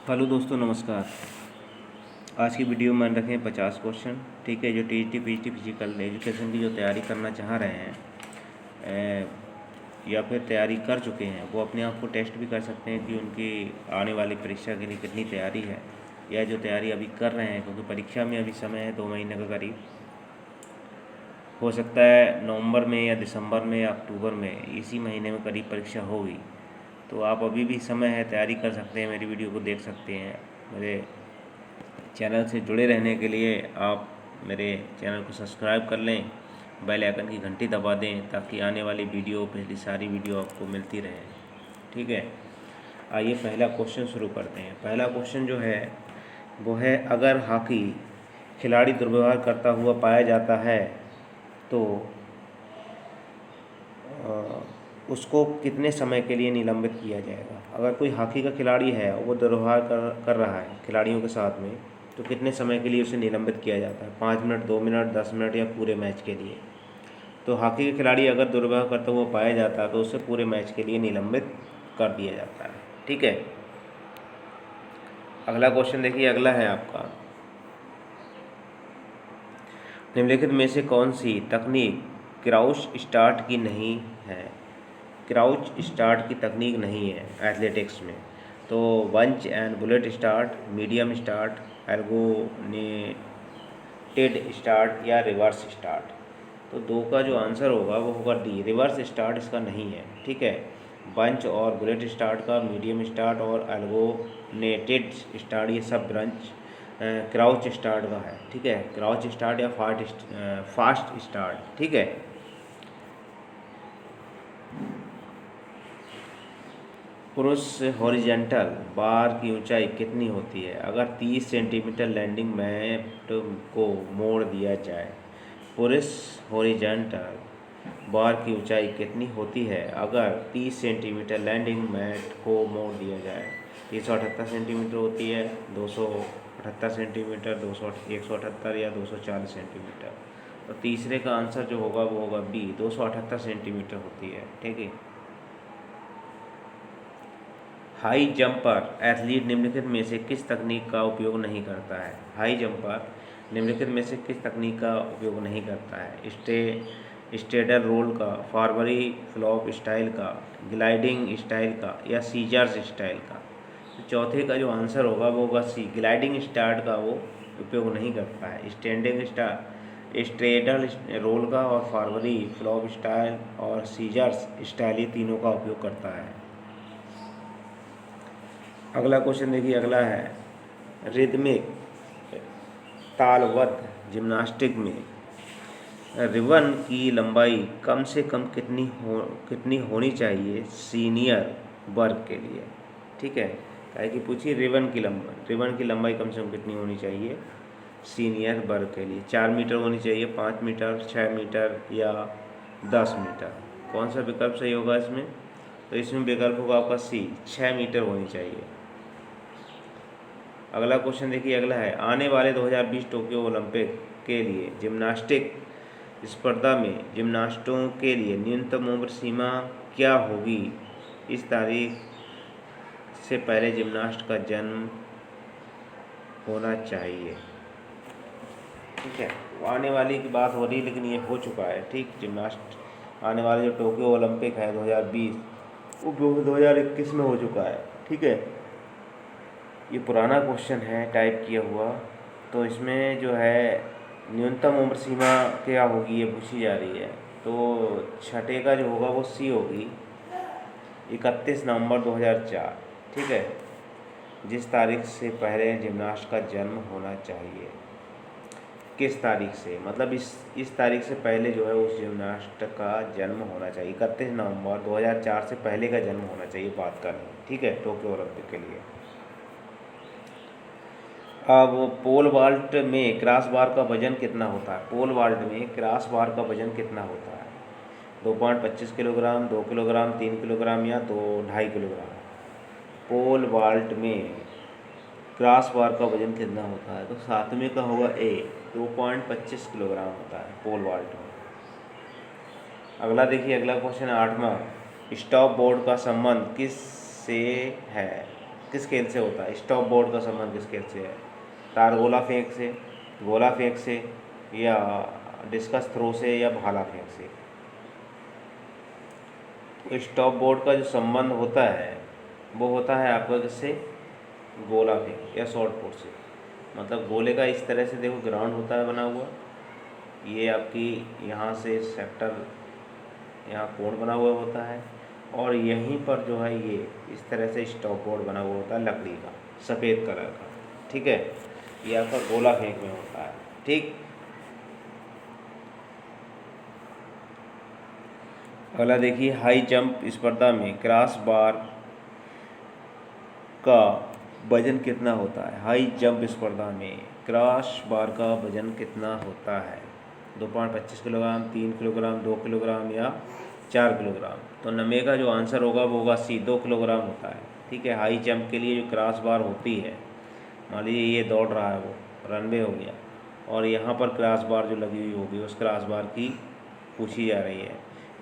Hello दोस्तों, नमस्कार। आज की वीडियो में रखें 50 क्वेश्चन। ठीक है, जो टीजीटी पीजीटी फिजिकल एजुकेशन की जो तैयारी करना चाह रहे हैं या फिर तैयारी कर चुके हैं, वो अपने आप को टेस्ट भी कर सकते हैं कि उनकी आने वाली परीक्षा के लिए कितनी तैयारी है, या जो तैयारी अभी कर रहे हैं, क्योंकि परीक्षा में अभी समय है 2 महीने का करीब। हो सकता है नवंबर में या दिसंबर में या अक्टूबर में, इसी महीने में करीब परीक्षा होगी। तो आप अभी भी समय है, तैयारी कर सकते हैं, मेरी वीडियो को देख सकते हैं। मेरे चैनल से जुड़े रहने के लिए आप मेरे चैनल को सब्सक्राइब कर लें, बेल आइकन की घंटी दबा दें, ताकि आने वाली वीडियो, पिछली सारी वीडियो आपको मिलती रहे। ठीक है, आइए पहला क्वेश्चन शुरू करते हैं। पहला क्वेश्चन जो है वो है, अगर हॉकी खिलाड़ी दुर्व्यवहार करता हुआ पाया जाता है तो उसको कितने समय के लिए निलंबित किया जाएगा। अगर कोई हॉकी का खिलाड़ी है और वो दुर्व्यवहार कर रहा है खिलाड़ियों के साथ में, तो कितने समय के लिए उसे निलंबित किया जाता है। 5 मिनट, 2 मिनट, 10 मिनट या पूरे मैच के लिए। तो हॉकी का खिलाड़ी अगर दुर्व्यवहार करता हुआ पाया जाता है तो उसे पूरे मैच के लिए निलंबित कर दिया जाता है। ठीक है, अगला क्वेश्चन देखिए। अगला है आपका, निम्नलिखित में से कौन सी तकनीक क्राउच स्टार्ट की नहीं है। क्राउच स्टार्ट की तकनीक नहीं है एथलेटिक्स में। तो bunch and bullet start, medium start, elongated start या रिवर्स स्टार्ट। तो दो का जो आंसर होगा वो होगा डी, रिवर्स स्टार्ट इसका नहीं है। ठीक है, बंच और बुलेट स्टार्ट का, मीडियम स्टार्ट और एल्गोनेटेड स्टार्ट, ये सब ब्रंच क्राउच स्टार्ट का है। ठीक है, क्राउच स्टार्ट या फास्ट स्टार्ट। ठीक है, पुरुष हॉरिजेंटल बार की ऊंचाई कितनी होती है। अगर 30 सेंटीमीटर लैंडिंग मैट को मोड़ दिया जाए, पुरुष हॉरिजेंटल बार की ऊंचाई कितनी होती है अगर 30 सेंटीमीटर लैंडिंग मैट को मोड़ दिया जाए। 378 सेंटीमीटर होती है, 278 सेंटीमीटर, 178 या 240 सेंटीमीटर। तो तीसरे का आंसर जो होगा वो होगा बी, 278 सेंटीमीटर होती है। ठीक है, हाई जंपर एथलीट निम्नलिखित में से किस तकनीक का उपयोग नहीं करता है। हाई जंपर निम्नलिखित में से किस तकनीक का उपयोग नहीं करता है। स्टेडर रोल का, फॉरवर्डी फ्लॉप स्टाइल का, ग्लाइडिंग स्टाइल का या सीजर्स स्टाइल का। तो चौथे का जो आंसर होगा वो होगा सी, ग्लाइडिंग स्टाइल का वो उपयोग नहीं करता है। स्ट्रेडल रोल का और फॉरवर्डी फ्लॉप स्टाइल और सीजर्स स्टाइल, ये तीनों का उपयोग करता है। अगला क्वेश्चन देखिए। अगला है, रिदमिक तालबद्ध जिम्नास्टिक में रिबन की लंबाई कम से कम कितनी होनी चाहिए सीनियर वर्ग के लिए। ठीक है, काहे कि पूछिए रिबन की लंबाई कम से कम कितनी होनी चाहिए सीनियर वर्ग के लिए। 4 मीटर होनी चाहिए, 5 मीटर, 6 मीटर या 10 मीटर। कौन सा विकल्प सही होगा इसमें। तो इसमें विकल्प होगा आपका सी, 6 मीटर होनी चाहिए। अगला क्वेश्चन देखिए। अगला है, आने वाले 2020 टोक्यो ओलंपिक के लिए जिम्नास्टिक स्पर्धा में जिम्नास्टों के लिए न्यूनतम उम्र सीमा क्या होगी। इस तारीख से पहले जिम्नास्ट का जन्म होना चाहिए। ठीक है, आने वाली की बात हो रही, लेकिन ये हो चुका है। ठीक, जिम्नास्ट आने वाले जो टोक्यो ओलंपिक है 2020, वो 2021 में हो चुका है। ठीक है, ये पुराना क्वेश्चन है टाइप किया हुआ। तो इसमें जो है न्यूनतम उम्र सीमा क्या होगी ये पूछी जा रही है। तो छठे का जो होगा वो सी होगी, 31 नवंबर 2004। ठीक है, जिस तारीख से पहले जिम्नास्ट का जन्म होना चाहिए। किस तारीख से, मतलब इस तारीख से पहले जो है उस जिम्नास्ट का जन्म होना चाहिए। 31 नवंबर 2004 से पहले का जन्म होना चाहिए, बात करनी। ठीक है, टोक्यो ओलंपिक के लिए। अब पोल वाल्ट में क्रॉस बार का वजन कितना होता है। पोल वाल्ट में क्रॉस बार का वजन कितना होता है। 2.25 किलोग्राम, 2 किलोग्राम, 3 किलोग्राम या 2.5 किलोग्राम। पोल वाल्ट में क्रॉस बार का वजन कितना होता है। तो सातवें का होगा ए, 2.25 किलोग्राम होता है पोल वाल्ट में। अगला देखिए। अगला क्वेश्चन 8वां, स्टॉप बोर्ड का संबंध किस से है। किस खेल से होता है? स्टॉप बोर्ड का संबंध किस खेल से है? तार गोला फेंक से, गोला फेंक से, या डिस्कस थ्रो से, या भाला फेंक से? तो स्टॉप बोर्ड का जो संबंध होता है वो होता है आपका किससे? गोला फेंक या शॉर्ट पुट से। मतलब गोले का इस तरह से देखो ग्राउंड होता है बना हुआ, ये आपकी यहाँ से सेक्टर, यहाँ कोण बना हुआ होता है, और यहीं पर जो है ये इस तरह से स्टॉप बोर्ड बना हुआ होता है लकड़ी का, सफ़ेद कलर का। ठीक है, ये आपका गोला फेंक में होता है। ठीक, अगला देखिए, हाई जंप स्पर्धा में क्रॉस बार का वजन कितना होता है? हाई जंप स्पर्धा में क्रॉस बार का वजन कितना होता है? 2.25 किलोग्राम, 3 किलोग्राम, 2 किलोग्राम, या 4 किलोग्राम? तो नंबर का जो आंसर होगा वो होगा सी, 2 किलोग्राम होता है। ठीक है, हाई जंप के लिए जो क्रॉस बार होती है, मान लीजिए ये दौड़ रहा है, वो रनवे हो गया, और यहाँ पर क्रॉस बार जो लगी हुई होगी उस क्रॉस बार की पूछी जा रही है,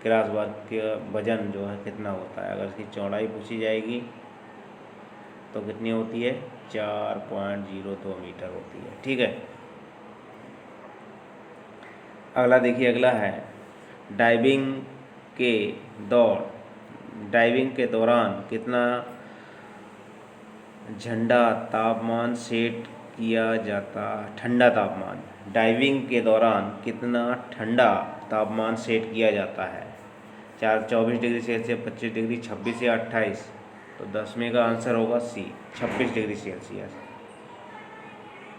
क्रॉस बार का वजन जो है कितना होता है। अगर इसकी चौड़ाई पूछी जाएगी तो कितनी होती है? 4.02 मीटर होती है। ठीक है, अगला देखिए, अगला है डाइविंग के दौरान कितना झंडा तापमान सेट किया जाता? ठंडा तापमान, डाइविंग के दौरान कितना ठंडा तापमान सेट किया जाता है? 24 डिग्री सेल्सियस, 25 डिग्री, 26 या 28? तो 10वें का आंसर होगा सी, 26 डिग्री सेल्सियस।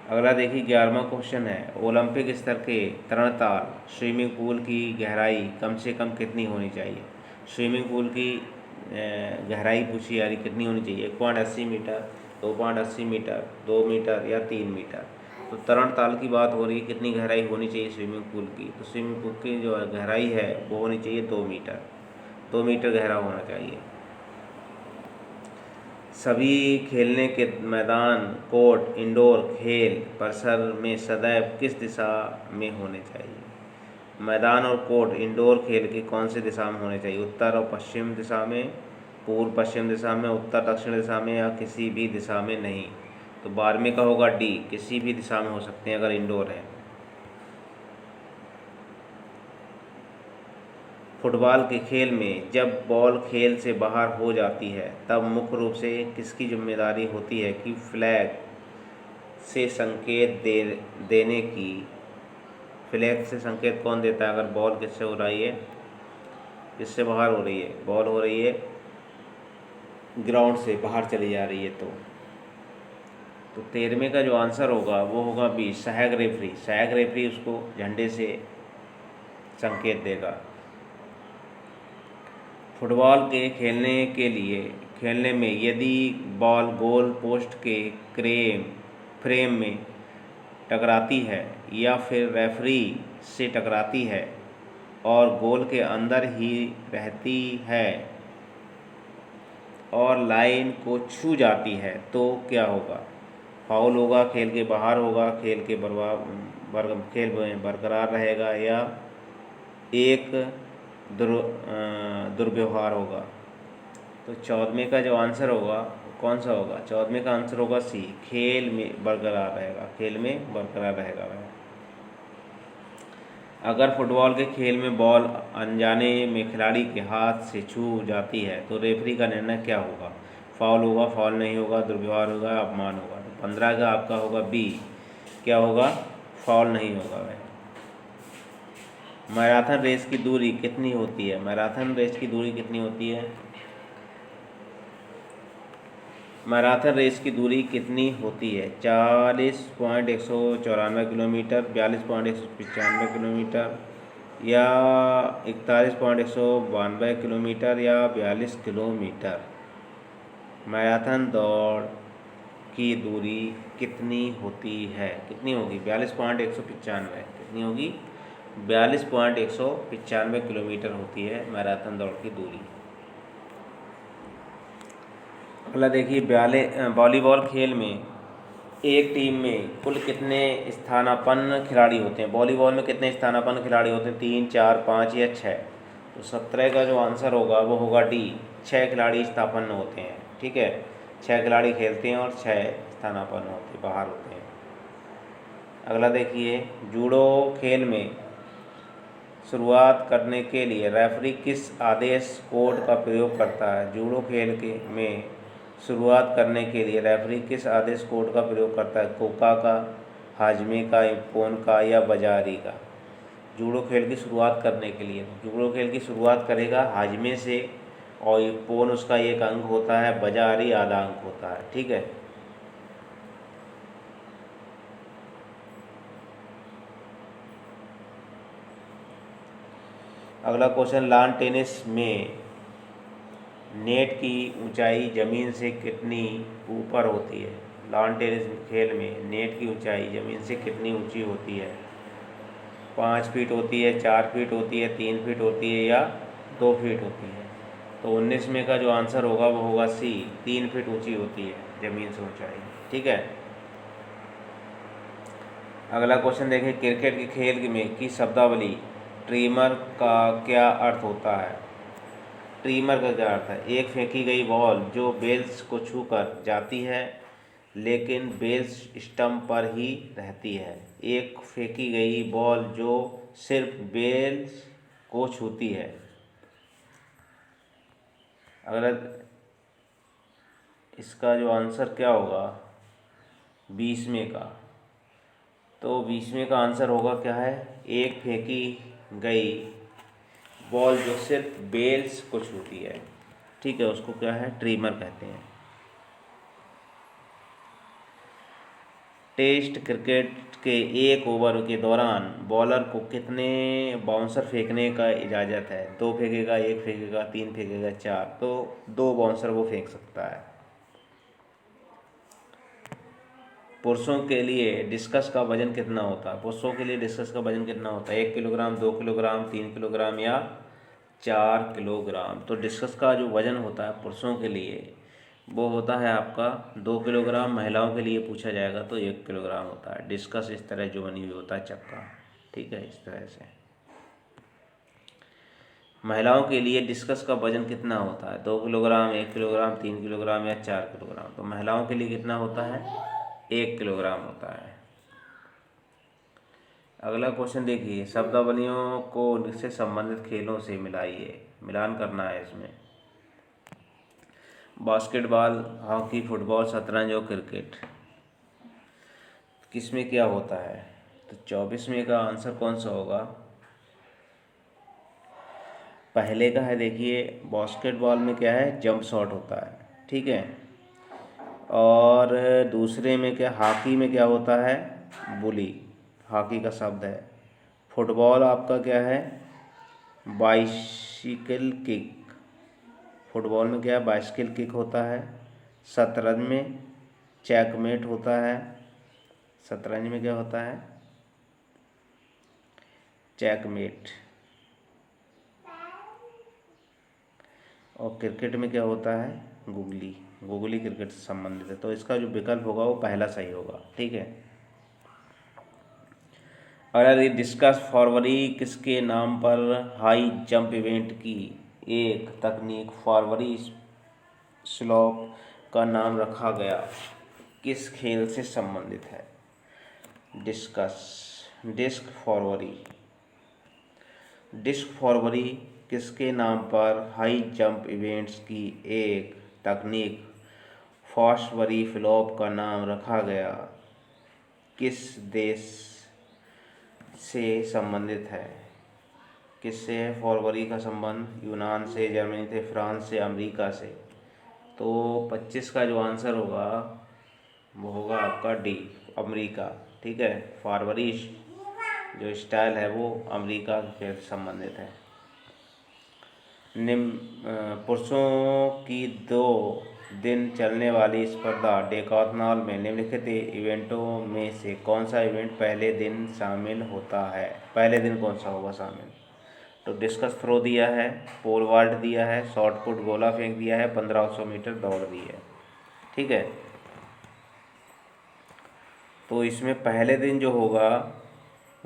अगला देखिए, 11वां क्वेश्चन है, ओलंपिक स्तर के तरणताल स्विमिंग पूल की गहराई कम से कम कितनी होनी चाहिए? स्विमिंग पूल की गहराई पूछी जा रही, कितनी होनी चाहिए? 1.80 मीटर, 2.80 मीटर, 2 मीटर, या 3 मीटर? तो तरणताल की बात हो रही है, कितनी गहराई होनी चाहिए स्विमिंग पूल की? तो स्विमिंग पूल की जो गहराई है वो होनी चाहिए 2 मीटर, 2 मीटर गहरा होना चाहिए। सभी खेलने के मैदान, कोर्ट, इंडोर खेल परिसर में सदैव किस दिशा में होने चाहिए? मैदान और कोर्ट इंडोर खेल के कौन से दिशा में होने चाहिए? उत्तर और पश्चिम दिशा में, पूर्व पश्चिम दिशा में, उत्तर दक्षिण दिशा में, या किसी भी दिशा में नहीं? तो 12वें का होगा डी, किसी भी दिशा में हो सकते हैं अगर इंडोर है। फुटबॉल के खेल में जब बॉल खेल से बाहर हो जाती है तब मुख्य रूप से किसकी जिम्मेदारी होती है कि फ्लैग से संकेत देने की? फ्लैग से संकेत कौन देता है अगर बॉल किससे हो रही है, किससे बाहर हो रही है? बॉल हो रही है ग्राउंड से बाहर चली जा रही है। तो 13वें का जो आंसर होगा वो होगा बी, सहायक रेफरी। सहायक रेफरी उसको झंडे से संकेत देगा। फुटबॉल के खेलने में यदि बॉल गोल पोस्ट के फ्रेम में टकराती है या फिर रेफरी से टकराती है और गोल के अंदर ही रहती है और लाइन को छू जाती है तो क्या होगा? फाउल होगा, खेल के बाहर होगा, खेल में बरकरार रहेगा, या एक दुर्व्यवहार होगा? तो 14वें का जो आंसर होगा कौन सा होगा? 14वें का आंसर होगा सी, खेल में बरकरार रहेगा, खेल में बरकरार रहेगा वह। अगर फुटबॉल के खेल में बॉल अनजाने में खिलाड़ी के हाथ से छू जाती है तो रेफरी का निर्णय क्या होगा? फाउल होगा, फाउल नहीं होगा, दुर्व्यवहार होगा, अपमान होगा? तो 15 का आपका होगा बी, क्या होगा? फाउल नहीं होगा वह। मैराथन रेस की दूरी कितनी होती है? मैराथन रेस की दूरी कितनी होती है? मैराथन रेस की दूरी कितनी होती है? 40.194 किलोमीटर, 42.195 किलोमीटर, या 41.192 किलोमीटर, या 42 किलोमीटर? मैराथन दौड़ की दूरी कितनी होती है? कितनी होगी? 42.195। कितनी होगी? 42.195 किलोमीटर होती है मैराथन दौड़ की दूरी। अगला देखिए, वॉलीबॉल खेल में एक टीम में कुल कितने स्थानापन्न खिलाड़ी होते हैं? वॉलीबॉल में कितने स्थानापन्न खिलाड़ी होते हैं? 3, 4, 5 या 6? तो 17 का जो आंसर होगा वो होगा डी, 6 खिलाड़ी स्थानापन्न होते हैं। ठीक है, 6 खिलाड़ी खेलते हैं और 6 स्थानापन्न होते बाहर होते हैं। अगला देखिए, जूडो खेल में शुरुआत करने के लिए रेफरी किस आदेश कोड का प्रयोग करता है? जूडो खेल के में शुरुआत करने के लिए रेफरी किस आदेश कोड का प्रयोग करता है? कोका का, हाजमे का, इप्पोन का या बाजारी का? जूडो खेल की शुरुआत करने के लिए जूडो खेल की शुरुआत करेगा हाजमे से, और इप्पोन उसका एक अंग होता है, बाजारी आधा अंग होता है। ठीक है। अगला क्वेश्चन, लॉन टेनिस में नेट की ऊंचाई ज़मीन से कितनी ऊपर होती है? लॉन टेनिस खेल में नेट की ऊंचाई ज़मीन से कितनी ऊंची होती है? 5 फीट होती है, 4 फीट होती है, 3 फीट होती है या 2 फीट होती है? तो 19 में का जो आंसर होगा वो होगा सी, 3 फीट ऊंची होती है ज़मीन से ऊंचाई। ठीक है। अगला क्वेश्चन देखें, क्रिकेट के खेल में की शब्दावली ट्रीमर का क्या अर्थ होता है? ट्रीमर का क्या अर्थ है? एक फेंकी गई बॉल जो बेल्स को छूकर जाती है लेकिन बेल्स स्टंप पर ही रहती है। एक फेंकी गई बॉल जो सिर्फ बेल्स को छूती है। अगर इसका जो आंसर क्या होगा 20वें का, तो 20वें का आंसर होगा क्या है? एक फेंकी गई बॉल जो सिर्फ बेल्स को छूती है। ठीक है, उसको क्या है? ट्रीमर कहते हैं। टेस्ट क्रिकेट के एक ओवर के दौरान बॉलर को कितने बाउंसर फेंकने का इजाज़त है? 2 फेंकेगा, 1 फेंकेगा, 3 फेंकेगा, 4? तो 2 बाउंसर वो फेंक सकता है। पुरुषों के लिए डिस्कस का वजन कितना होता है? पुरुषों के लिए डिस्कस का वजन कितना होता है? 1 किलोग्राम, 2 किलोग्राम, 3 किलोग्राम या 4 किलोग्राम? तो डिस्कस का जो वजन होता है पुरुषों के लिए वो होता है आपका 2 किलोग्राम। महिलाओं के लिए पूछा जाएगा तो 1 किलोग्राम होता है। डिस्कस इस तरह जो बनी हुई होता है चक्का। ठीक है, इस तरह से। महिलाओं के लिए डिस्कस का वजन कितना होता है? 2 किलोग्राम, 1 किलोग्राम, 3 किलोग्राम या 4 किलोग्राम? तो महिलाओं के लिए कितना होता है? 1 किलोग्राम होता है। अगला क्वेश्चन देखिए, शब्दावलियों को से संबंधित खेलों से मिलाइए। मिलान करना है इसमें। बास्केटबॉल, हॉकी, फुटबॉल, शतरंज और क्रिकेट किसमें क्या होता है? तो 24वें का आंसर कौन सा होगा? पहले का है, देखिए बास्केटबॉल में क्या है? जंप शॉट होता है। ठीक है। और दूसरे में क्या, हॉकी में क्या होता है? बुली, हॉकी का शब्द है। फुटबॉल आपका क्या है? Bicycle kick. फुटबॉल में क्या है? बाइसिकल किक होता है। शतरंज में चेकमेट होता है। शतरंज में क्या होता है? चेकमेट। और क्रिकेट में क्या होता है? गुगली। गुगली क्रिकेट से संबंधित है। तो इसका जो विकल्प होगा वो पहला सही होगा। ठीक है। अगर ये डिस्कस फॉरवर्डी किसके नाम पर हाई जंप इवेंट की एक तकनीक फॉरवर्डी स्लोप का नाम रखा गया, किस खेल से संबंधित है? डिस्कस, डिस्क फॉरवर्डी। डिस्क फॉरवर्डी किसके नाम पर हाई जंप इवेंट्स की एक तकनीक फॉस्वरी फ्लॉप का नाम रखा गया, किस देश से संबंधित है? किससे है फॉरवरी का संबंध? यूनान से, जर्मनी से, फ्रांस से, अमेरिका से? तो 25 का जो आंसर होगा वो होगा आपका डी, अमेरिका। ठीक है, फॉरवरी जो स्टाइल है वो अमेरिका से संबंधित है। पुरुषों की 2 दिन चलने वाली स्पर्धा डेकाथलॉन में निम्नलिखित इवेंटों में से कौन सा इवेंट पहले दिन शामिल होता है? पहले दिन कौन सा होगा शामिल? तो डिस्कस थ्रो दिया है, पोल वॉल्ट दिया है, शॉट पुट गोला फेंक दिया है, 1500 मीटर दौड़ दी है। ठीक है। तो इसमें पहले दिन जो होगा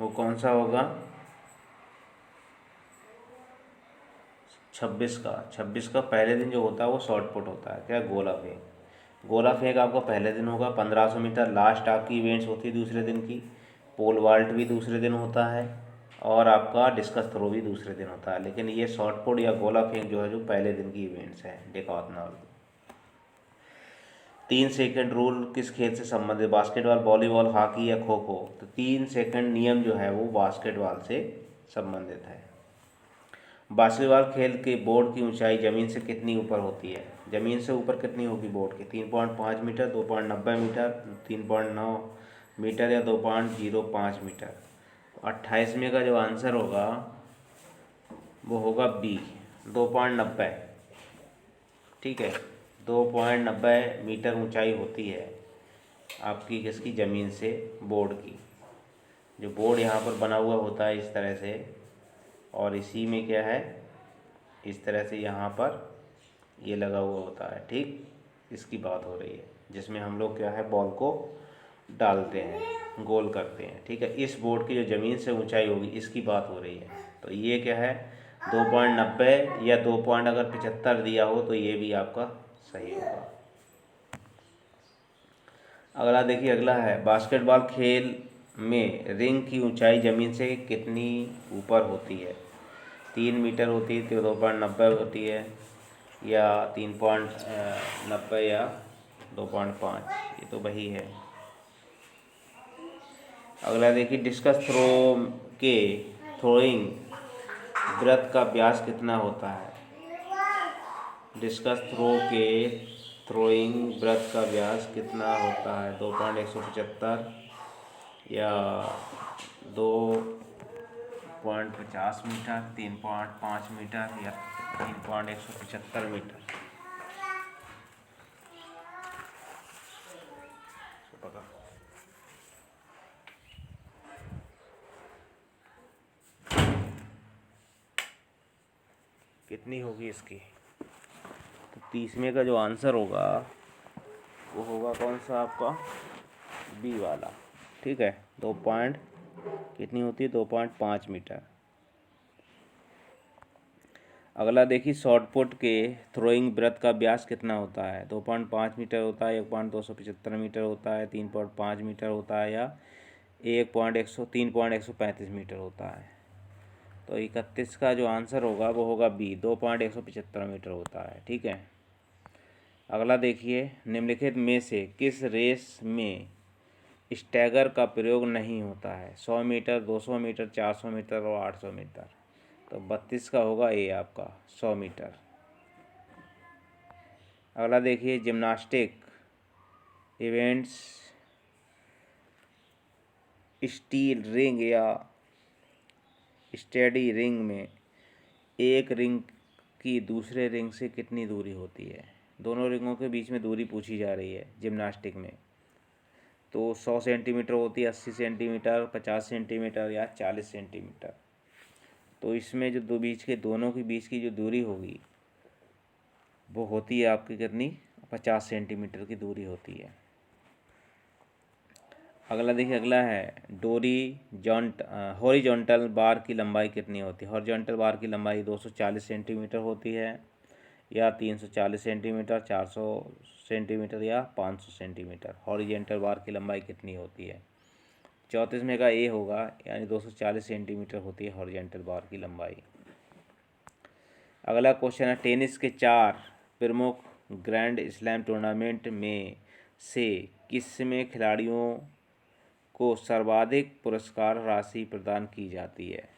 वो कौन सा होगा? 26 का पहले दिन जो होता है वो शॉर्ट पुट होता है। क्या? गोला फेंक। गोला फेंक आपका पहले दिन होगा 1500 मीटर। लास्ट आपकी इवेंट्स होती है दूसरे दिन की। पोल वाल्ट भी दूसरे दिन होता है और आपका डिस्कस थ्रो भी दूसरे दिन होता है। लेकिन ये शॉर्ट पुट या गोला फेंक जो है जो पहले दिन की इवेंट्स हैं डेकाथलॉन। 3 सेकंड रूल किस खेल से संबंधित? बास्केटबॉल, वॉलीबॉल, हॉकी या खो खो? तो 3 सेकंड नियम जो है वो बास्केटबॉल से संबंधित है। बास्केटबॉल खेल के बोर्ड की ऊंचाई ज़मीन से कितनी ऊपर होती है? ज़मीन से ऊपर कितनी होगी बोर्ड की? 3.5 मीटर, 2.90 मीटर, 3.9 मीटर या 2.05 मीटर। 28वें का जो आंसर होगा वो होगा बी, 2.90। ठीक है, 2.90 मीटर ऊंचाई होती है आपकी किसकी? ज़मीन से बोर्ड की। जो बोर्ड यहाँ पर बना हुआ होता है इस तरह से, और इसी में क्या है, इस तरह से यहाँ पर ये लगा हुआ होता है। ठीक, इसकी बात हो रही है जिसमें हम लोग क्या है बॉल को डालते हैं, गोल करते हैं। ठीक है, इस बोर्ड की जो ज़मीन से ऊंचाई होगी इसकी बात हो रही है। तो ये क्या है 2.90 या 2.75 दिया हो तो ये भी आपका सही होगा। अगला देखिए, अगला है बास्केटबॉल खेल में रिंग की ऊंचाई ज़मीन से कितनी ऊपर होती है? 3 मीटर होती है, तो 2.90 होती है, या 3.90 या 2.5, ये तो वही है। अगला देखिए, डिस्कस थ्रो के थ्रोइंग वृत्त का व्यास कितना होता है? डिस्कस थ्रो के थ्रोइंग वृत्त का व्यास कितना होता है? 2.175 या 2.50 मीटर, 3.5 मीटर या 3.175 मीटर? पता कितनी होगी इसकी? तो 30वें का जो आंसर होगा वो होगा कौन सा आपका? बी वाला। ठीक है, 2 पॉइंट कितनी होती है? 2.5 मीटर। अगला देखिए, शॉर्ट पुट के थ्रोइंग वृत्त का व्यास कितना होता है? 2.5 मीटर होता है, 1.275 मीटर होता है, 3.5 मीटर होता है, या 3.135 मीटर होता है? तो 31 का जो आंसर होगा वो होगा बी, 2.175 मीटर होता है। ठीक है, अगला देखिए, निम्नलिखित में से किस रेस में स्टैगर का प्रयोग नहीं होता है? 100 मीटर, 200 मीटर, 400 मीटर और 800 मीटर? तो 32 का होगा ए आपका, 100 मीटर। अगला देखिए, जिम्नास्टिक इवेंट्स स्टील रिंग या स्टेडी रिंग में एक रिंग की दूसरे रिंग से कितनी दूरी होती है? दोनों रिंगों के बीच में दूरी पूछी जा रही है जिम्नास्टिक में। तो 100 सेंटीमीटर होती है, 80 सेंटीमीटर, 50 सेंटीमीटर या 40 सेंटीमीटर? तो इसमें जो दो बीच के दोनों के बीच की जो दूरी होगी वो होती है आपकी कितनी? 50 सेंटीमीटर की दूरी होती है। अगला देखिए, अगला है डोरी हॉरिजॉन्टल बार की लंबाई कितनी होती है? हॉरिजॉन्टल बार की लंबाई 240 सेंटीमीटर होती है, या 340 सेंटीमीटर, 400 सेंटीमीटर या 500 सेंटीमीटर? हॉरिजॉन्टल बार की लंबाई कितनी होती है? 34 का ए होगा, यानी 240 सेंटीमीटर होती है हॉरिजॉन्टल बार की लंबाई। अगला क्वेश्चन है, टेनिस के 4 प्रमुख ग्रैंड स्लैम टूर्नामेंट में से किसमें खिलाड़ियों को सर्वाधिक पुरस्कार राशि प्रदान की जाती है?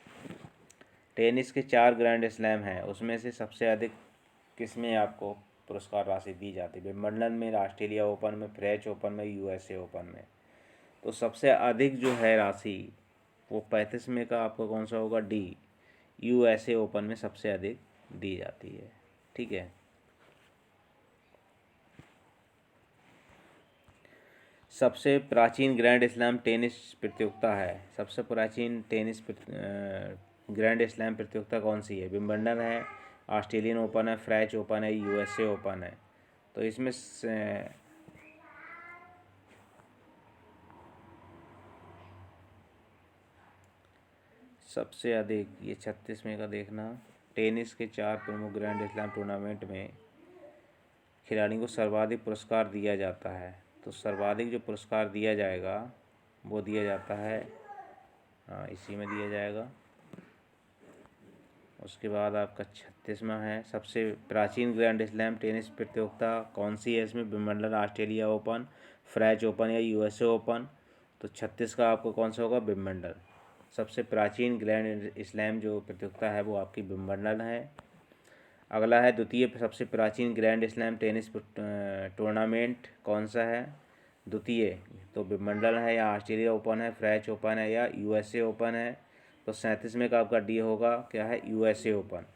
टेनिस के 4 ग्रैंड स्लैम हैं, उसमें से सबसे अधिक किसमें आपको पुरस्कार राशि दी जाती है? विंबलडन में, ऑस्ट्रेलिया ओपन में, फ्रेंच ओपन में, यूएसए ओपन में? तो सबसे अधिक जो है राशि वो 35वें का आपका कौन सा होगा? डी, यूएसए ओपन में सबसे अधिक दी जाती है। ठीक है, सबसे प्राचीन ग्रैंड स्लैम टेनिस प्रतियोगिता है, सबसे प्राचीन टेनिस ग्रैंड स्लैम प्रतियोगिता कौन सी है? विंबलडन है, ऑस्ट्रेलियन ओपन है, फ्रेंच ओपन है, यूएसए ओपन है? तो इसमें सबसे अधिक, ये 36वें का देखना, टेनिस के 4 प्रमुख ग्रैंड स्लैम टूर्नामेंट में खिलाड़ी को सर्वाधिक पुरस्कार दिया जाता है। तो सर्वाधिक जो पुरस्कार दिया जाएगा वो दिया जाता है, हाँ इसी में दिया जाएगा। उसके बाद आपका 36वां है, सबसे प्राचीन ग्रैंड स्लैम टेनिस प्रतियोगिता कौन सी है? इसमें Wimbledon, Australia open, French open या यूएसए ओपन। तो 36 का आपको कौन सा होगा? विंबलडन। सबसे प्राचीन ग्रैंड स्लैम जो प्रतियोगिता है वो आपकी विंबलडन है। अगला है द्वितीय सबसे प्राचीन ग्रैंड स्लैम टेनिस टूर्नामेंट कौन सा है? द्वितीय तो विंबलडन है या ऑस्ट्रेलिया ओपन है, फ्रेंच ओपन है या यूएसए ओपन है। तो 37 में का आपका डी होगा, क्या है? USA open.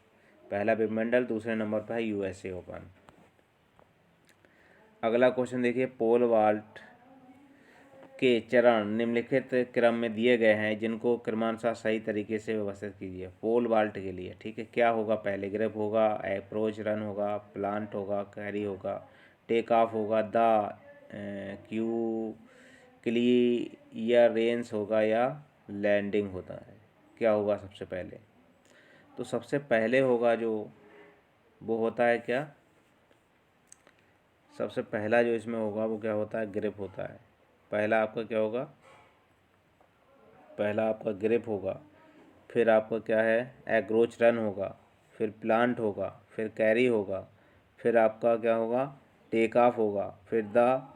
पहला विंबलडन, दूसरे नंबर पर है यूएसए ओपन। अगला क्वेश्चन देखिए, पोल वाल्ट के चरण निम्नलिखित क्रम में दिए गए हैं, जिनको क्रमानुसार सही तरीके से व्यवस्थित कीजिए। पोल वाल्ट के लिए, ठीक है, क्या होगा? पहले ग्रिप होगा, अप्रोच रन होगा, प्लांट होगा, कैरी होगा, टेक ऑफ होगा, द क्यू क्लियरेंस होगा या लैंडिंग होता है। क्या होगा सबसे पहले? तो सबसे पहले होगा जो वो होता है क्या? सबसे पहला जो इसमें होगा वो क्या होता है? ग्रिप होता है। पहला आपका क्या होगा? पहला आपका ग्रिप होगा, फिर आपका क्या है? एग्रोच रन होगा, फिर प्लांट होगा, फिर कैरी होगा, फिर आपका क्या होगा? टेक ऑफ होगा, फिर द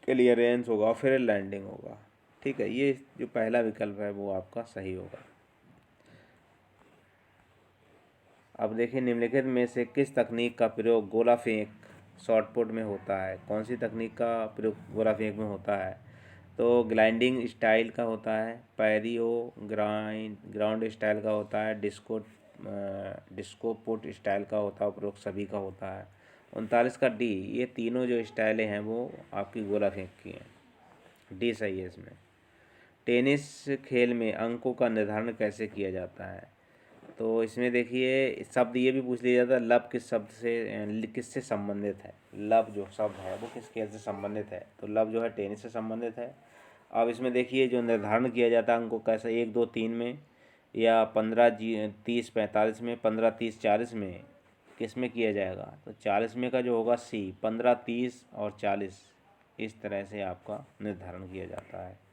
क्लियरेंस होगा, फिर लैंडिंग होगा। ठीक है, ये जो पहला विकल्प है वो आपका सही होगा। अब देखिए, निम्नलिखित में से किस तकनीक का प्रयोग गोला फेंक शॉटपुट में होता है? कौन सी तकनीक का प्रयोग गोला फेंक में होता है? तो ग्लाइडिंग स्टाइल का होता है, पैरियो ग्राउंड स्टाइल का होता है, डिस्को पुट स्टाइल का होता है, उपरोक्त सभी का होता है। 39 का डी, ये तीनों जो स्टाइलें हैं वो आपकी गोला फेंक की हैं। डी सही है इसमें। टेनिस खेल में अंकों का निर्धारण कैसे किया जाता है? तो इसमें देखिए, शब्द ये भी पूछ लिया जाता है, लब किस शब्द से किससे संबंधित है? लब जो शब्द है वो किस खेल से संबंधित है? तो लब जो है टेनिस से संबंधित है। अब इसमें देखिए, जो निर्धारण किया जाता है अंकों कैसे, 1 2 3 में या 15 30 45 में, 15 30 40 में, किस में किया जाएगा? तो 40 में का जो होगा सी, 15 30 और 40, इस तरह से आपका निर्धारण किया जाता है।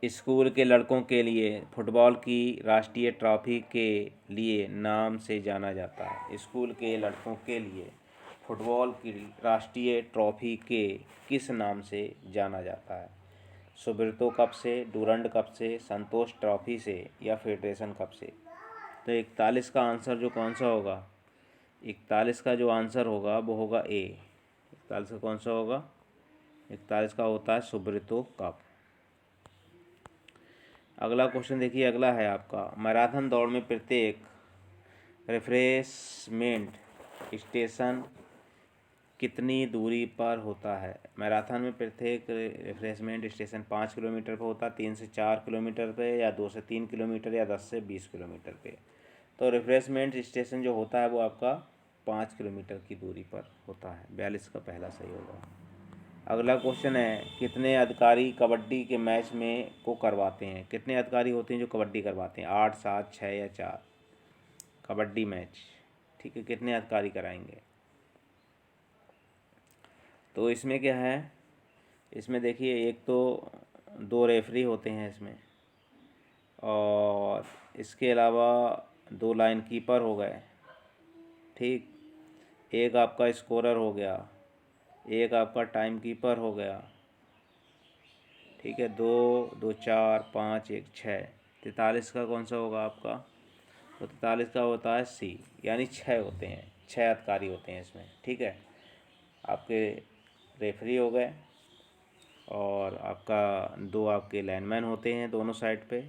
स्कूल के लड़कों के लिए फुटबॉल की राष्ट्रीय ट्रॉफी के लिए नाम से जाना जाता है। स्कूल के लड़कों के लिए फुटबॉल की राष्ट्रीय ट्रॉफी के किस नाम से जाना जाता है? सुब्रतो कप से, डूरंड कप से, संतोष ट्रॉफी से या फेडरेशन कप से? तो 41 का आंसर जो कौन सा होगा? 41 का जो आंसर होगा वो होगा ए। 41 का कौन सा होगा? 41 का होता है सुब्रतो कप। अगला क्वेश्चन देखिए, अगला है आपका, मैराथन दौड़ में प्रत्येक रिफ्रेशमेंट स्टेशन कितनी दूरी पर होता है? मैराथन में प्रत्येक रिफ्रेशमेंट स्टेशन 5 किलोमीटर पर होता है, 3 से 4 किलोमीटर पे, या 2 से 3 किलोमीटर, या 10 से 20 किलोमीटर पे। तो रिफ्रेशमेंट स्टेशन जो होता है वो आपका 5 किलोमीटर की दूरी पर होता है। 42 का पहला सही होगा। अगला क्वेश्चन है, कितने अधिकारी कबड्डी के मैच में को करवाते हैं? कितने अधिकारी होते हैं जो कबड्डी करवाते हैं? 8 7 6 या 4? कबड्डी मैच, ठीक है, कितने अधिकारी कराएंगे? तो इसमें क्या है, इसमें देखिए, एक तो 2 रेफरी होते हैं इसमें, और इसके अलावा 2 लाइन कीपर हो गए, ठीक, एक आपका स्कोरर हो गया, एक आपका टाइम कीपर हो गया, ठीक है, 2 2 4 5 1 6। 43 का कौन सा होगा आपका? तो 43 का होता है सी, यानी 6 होते हैं, 6 अधिकारी होते हैं इसमें, ठीक है। आपके रेफरी हो गए, और आपका 2 आपके लाइनमैन होते हैं दोनों साइड पे,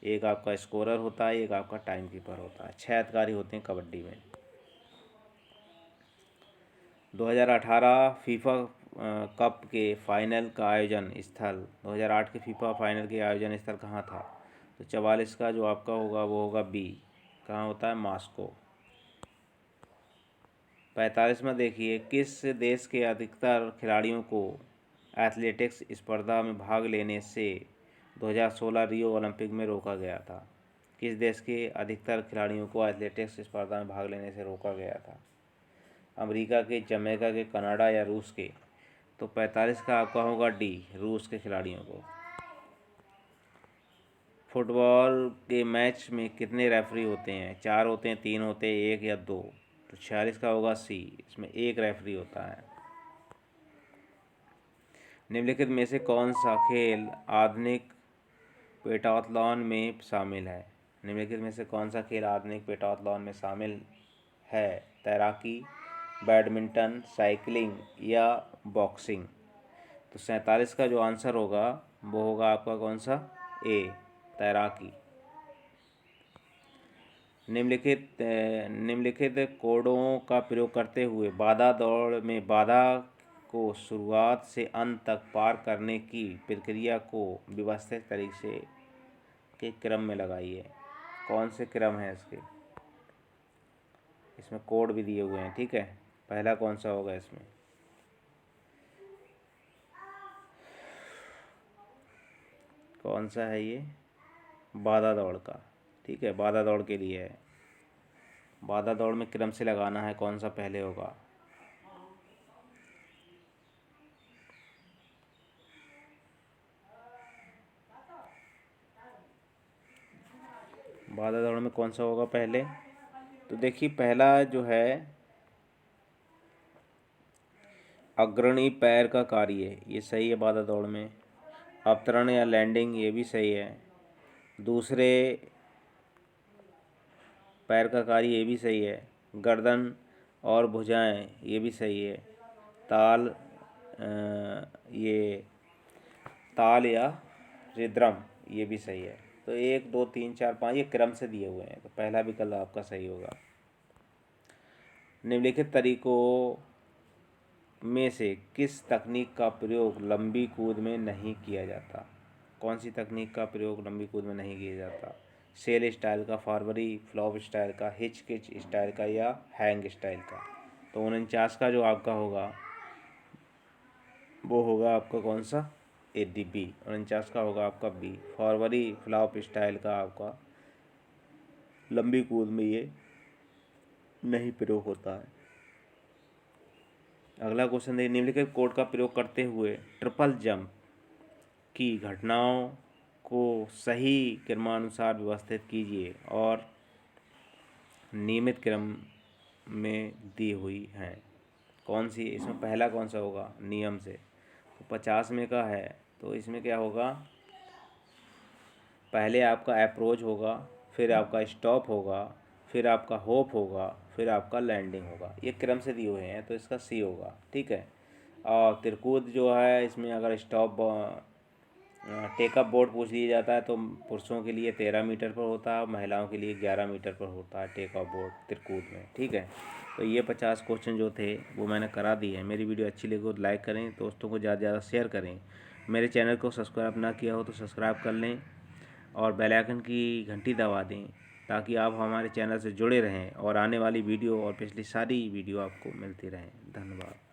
एक आपका स्कोरर होता है, एक आपका टाइम कीपर होता है। 6 अधिकारी होते हैं कबड्डी में। 2018 फीफा कप के फाइनल का आयोजन स्थल, 2008 के फीफा फाइनल के आयोजन स्थल कहाँ था? तो 44 का जो आपका होगा वो होगा बी, कहाँ होता है? मॉस्को। 45 में देखिए, किस देश के अधिकतर खिलाड़ियों को एथलेटिक्स स्पर्धा में भाग लेने से 2016 रियो ओलंपिक में रोका गया था? किस देश के अधिकतर खिलाड़ियों को एथलेटिक्स स्पर्धा में भाग लेने से रोका गया था? अमेरिका के, जमैका के, कनाडा या रूस के? तो 45 का आपका होगा डी, रूस के खिलाड़ियों को। फुटबॉल के मैच में कितने रेफरी होते हैं? 4 होते हैं, 3 होते हैं, 1 या 2? तो 46 का होगा सी, इसमें 1 रेफरी होता है। निम्नलिखित में से कौन सा खेल आधुनिक पेंटाथलॉन में शामिल है? निम्नलिखित में से कौन सा खेल आधुनिक पेंटाथलॉन में शामिल है? तैराकी, बैडमिंटन, साइकिलिंग या बॉक्सिंग? तो 47 का जो आंसर होगा वो होगा आपका कौन सा? ए, तैराकी। निम्नलिखित कोडों का प्रयोग करते हुए बाधा दौड़ में बाधा को शुरुआत से अंत तक पार करने की प्रक्रिया को व्यवस्थित तरीके के क्रम में लगाइए। कौन से क्रम है इसके? इसमें कोड भी दिए हुए हैं, ठीक है। पहला कौन सा होगा इसमें? कौन सा है ये? बाधा दौड़ का, ठीक है, बाधा दौड़ के लिए है। बाधा दौड़ में क्रम से लगाना है, कौन सा पहले होगा? बाधा दौड़ में कौन सा होगा पहले? तो देखिए पहला जो है अग्रणी पैर का कार्य, ये सही है बाधा दौड़ में। अवतरण या लैंडिंग, ये भी सही है। दूसरे पैर का कार्य, ये भी सही है। गर्दन और भुजाएं, ये भी सही है। ताल, ये ताल या रिद्रम, ये भी सही है। तो 1 2 3 4 5 ये क्रम से दिए हुए हैं, तो पहला विकल्प आपका सही होगा। निम्नलिखित तरीकों में से किस तकनीक का प्रयोग लंबी कूद में नहीं किया जाता? कौन सी तकनीक का प्रयोग लंबी कूद में नहीं किया जाता? सेल स्टाइल का, फॉरवर्डी फ्लॉप स्टाइल का, हिच किच स्टाइल का या हैंग स्टाइल का? तो 49 का जो आपका होगा वो होगा आपका कौन सा? ए, डी, बी। 49 का होगा आपका बी, फॉरवर्डी फ्लॉप स्टाइल का आपका लंबी कूद में ये नहीं प्रयोग होता है। अगला क्वेश्चन देखिए, निम्नलिखित कोड का प्रयोग करते हुए ट्रिपल जंप की घटनाओं को सही क्रमानुसार व्यवस्थित कीजिए और नियमित क्रम में दी हुई हैं। कौन सी? इसमें पहला कौन सा होगा नियम से? तो 50 में का है, तो इसमें क्या होगा? पहले आपका अप्रोच होगा, फिर आपका स्टॉप होगा, फिर आपका होप होगा, फिर आपका लैंडिंग होगा। ये क्रम से दिए हुए हैं, तो इसका सी होगा, ठीक है। और तिरकूद जो है, इसमें अगर स्टॉप टेकअप बोर्ड पूछ लिया जाता है तो पुरुषों के लिए 13 मीटर पर होता है, महिलाओं के लिए 11 मीटर पर होता है टेकअप बोर्ड तिरकूद में, ठीक है। तो ये 50 क्वेश्चन जो थे वो मैंने करा दिए हैं। मेरी वीडियो अच्छी लगी तो लाइक करें, दोस्तों को ज़्यादा से ज़्यादा शेयर करें। मेरे चैनल को सब्सक्राइब ना किया हो तो सब्सक्राइब कर लें और बेल आइकन की घंटी दबा दें ताकि आप हमारे चैनल से जुड़े रहें और आने वाली वीडियो और पिछली सारी वीडियो आपको मिलती रहें। धन्यवाद।